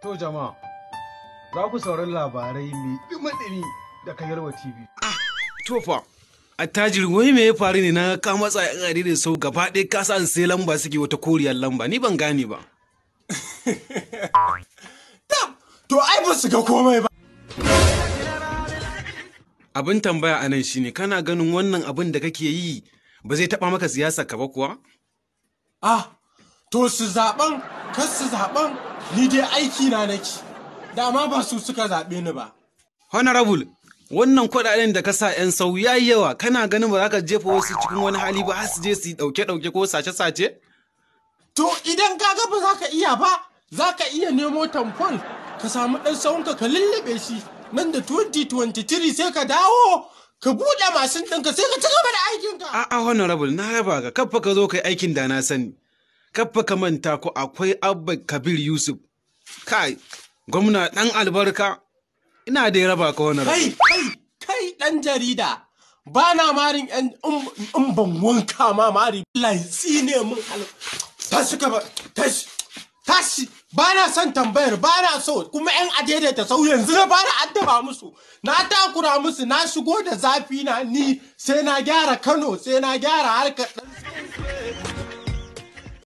To jama'a, za ku sauran labarai mai ɗumi da Yalwa TV. To fa, attajiri wai me ya faru ne na ka matsa yan adidin sau gaba ɗaya ka sa sai lamba suke wata koriyar lamba ni ban gane ba. To ai ba su ga komai ba. Abin tambaya anan shine kana ganin wannan abin da kake yi ba zai taɓa maka siyasa ka ba kuwa? To su zaɓen, kar su zaɓen ni dai aiki na nake. Dama ba su suka zaɓe ni ba. Honorable, wannan kuɗaɗen da ka sa 'yan sau ya yi yawa, kana ganin ba za ka jefa wasu cikin wani hali ba har su je su yi ɗauke-ɗauke ko sace-sace? To idan ka ga ba za ka iya ba, za ka iya nemo tamfol, ka samu ɗan sawunka ka lullube shi. Nan da 2023 sai ka dawo, ka buɗe mashin ɗinka sai ka ci gaba da aikinka. A'a Honorable, na raba ka, kaffa ka zo kai aikin da na sani. Kaffa ka manta ko akwai Abba Kabir Yusuf. Kai, gwamna ɗan albarka. Ina da ya raba ka wani rabu. Kai ɗan jarida, ba na marin in ban wanka ma mari. Laitsi ne mun tashi ka ba, tashi. Ba na son tambayar, ba na so, kuma 'yan adaidaita sau yanzu na ba na addaba musu. Na takura musu, na shigo da zafi na ni sai na gyara Kano, sai na gyara harkar ɗan